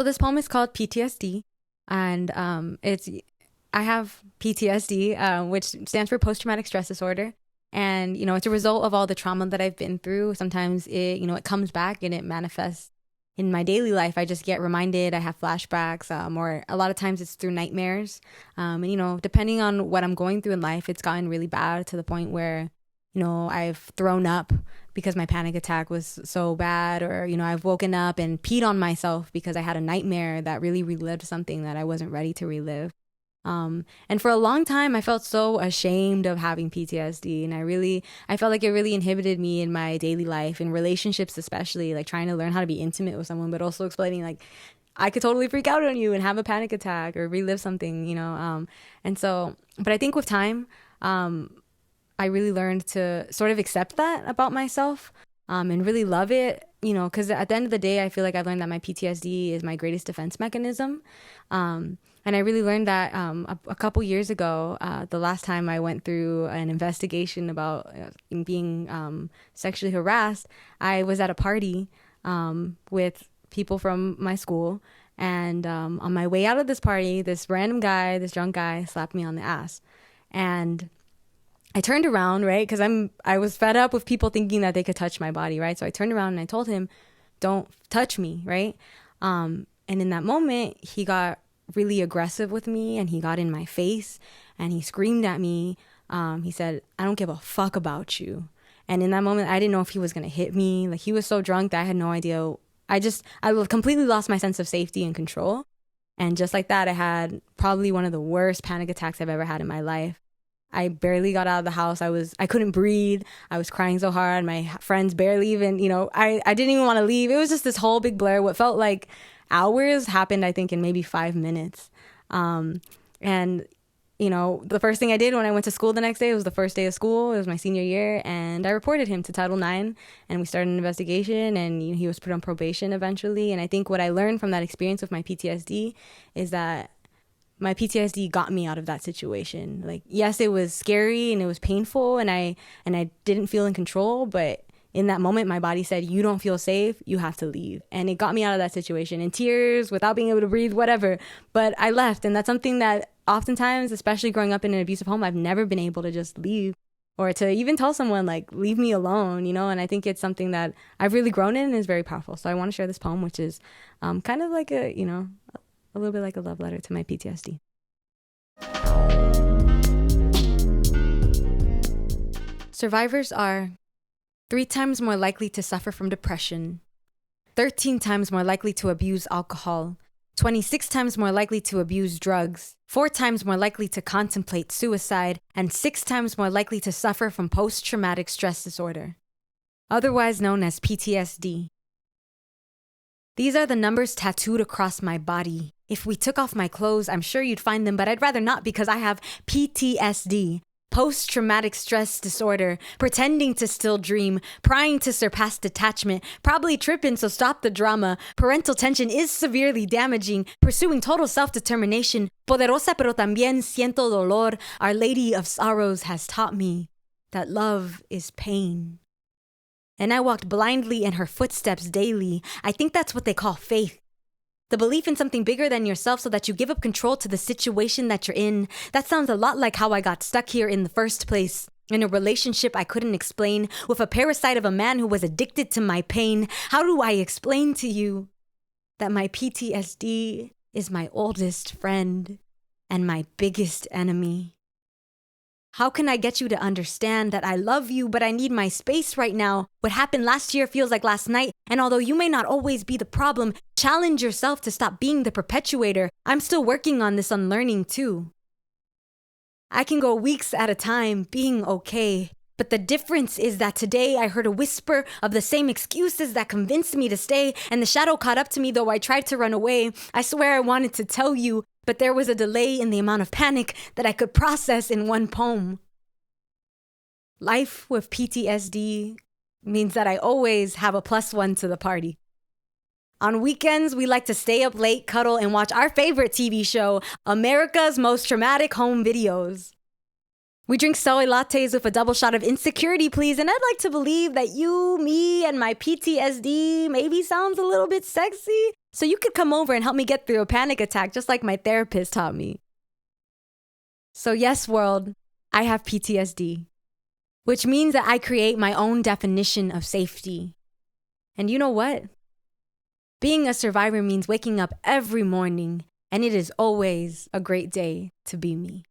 So this poem is called PTSD, and I have PTSD, which stands for post traumatic stress disorder. And, it's a result of all the trauma that I've been through. Sometimes it comes back and it manifests in my daily life. I just get reminded, I have flashbacks, or a lot of times it's through nightmares. And, depending on what I'm going through in life, it's gotten really bad to the point where, I've thrown up because my panic attack was so bad, or, I've woken up and peed on myself because I had a nightmare that really relived something that I wasn't ready to relive. And for a long time, I felt so ashamed of having PTSD. And I felt like it really inhibited me in my daily life, in relationships, especially like trying to learn how to be intimate with someone, but also explaining like, I could totally freak out on you and have a panic attack or relive something. But I think with time, I really learned to sort of accept that about myself, and really love it, because at the end of the day, I feel like I've learned that my PTSD is my greatest defense mechanism. And I really learned that a couple years ago, the last time I went through an investigation about being sexually harassed, I was at a party with people from my school. And on my way out of this party, this random guy, this drunk guy, slapped me on the ass. And I turned around, right? Because I was fed up with people thinking that they could touch my body, right? So I turned around and I told him, "Don't touch me," right? And in that moment, he got really aggressive with me and he got in my face and he screamed at me. He said, "I don't give a fuck about you." And in that moment, I didn't know if he was going to hit me. Like, he was so drunk that I had no idea. I completely lost my sense of safety and control. And just like that, I had probably one of the worst panic attacks I've ever had in my life. I barely got out of the house. I couldn't breathe. I was crying so hard. My friends barely even, I didn't even want to leave. It was just this whole big blur. What felt like hours happened, I think, in maybe 5 minutes. And the first thing I did when I went to school the next day, it was the first day of school. It was my senior year. And I reported him to Title IX, and we started an investigation, and he was put on probation eventually. And I think what I learned from that experience with my PTSD is that my PTSD got me out of that situation. Like, yes, it was scary and it was painful, and I didn't feel in control, but in that moment, my body said, "You don't feel safe, you have to leave." And it got me out of that situation in tears, without being able to breathe, whatever. But I left, and that's something that oftentimes, especially growing up in an abusive home, I've never been able to just leave or to even tell someone, like, leave me alone, And I think it's something that I've really grown in and is very powerful. So I want to share this poem, which is kind of like a little bit like a love letter to my PTSD. Survivors are 3 times more likely to suffer from depression, 13 times more likely to abuse alcohol, 26 times more likely to abuse drugs, 4 times more likely to contemplate suicide, and 6 times more likely to suffer from post-traumatic stress disorder, otherwise known as PTSD. These are the numbers tattooed across my body. If we took off my clothes, I'm sure you'd find them, but I'd rather not because I have PTSD. Post-traumatic stress disorder, pretending to still dream, prying to surpass detachment, probably tripping, so stop the drama. Parental tension is severely damaging, pursuing total self-determination. Poderosa pero también siento dolor. Our Lady of Sorrows has taught me that love is pain. And I walked blindly in her footsteps daily. I think that's what they call faith. The belief in something bigger than yourself so that you give up control to the situation that you're in. That sounds a lot like how I got stuck here in the first place. In a relationship I couldn't explain, with a parasite of a man who was addicted to my pain. How do I explain to you that my PTSD is my oldest friend and my biggest enemy? How can I get you to understand that I love you, but I need my space right now? What happened last year feels like last night, and although you may not always be the problem, challenge yourself to stop being the perpetuator. I'm still working on this unlearning too. I can go weeks at a time being okay, but the difference is that today I heard a whisper of the same excuses that convinced me to stay, and the shadow caught up to me though I tried to run away. I swear I wanted to tell you, but there was a delay in the amount of panic that I could process in one poem. Life with PTSD means that I always have a +1 to the party. On weekends, we like to stay up late, cuddle, and watch our favorite TV show, America's Most Traumatic Home Videos. We drink soy lattes with a double shot of insecurity, please. And I'd like to believe that you, me, and my PTSD maybe sounds a little bit sexy. So you could come over and help me get through a panic attack just like my therapist taught me. So yes, world, I have PTSD, which means that I create my own definition of safety. And you know what? Being a survivor means waking up every morning, and it is always a great day to be me.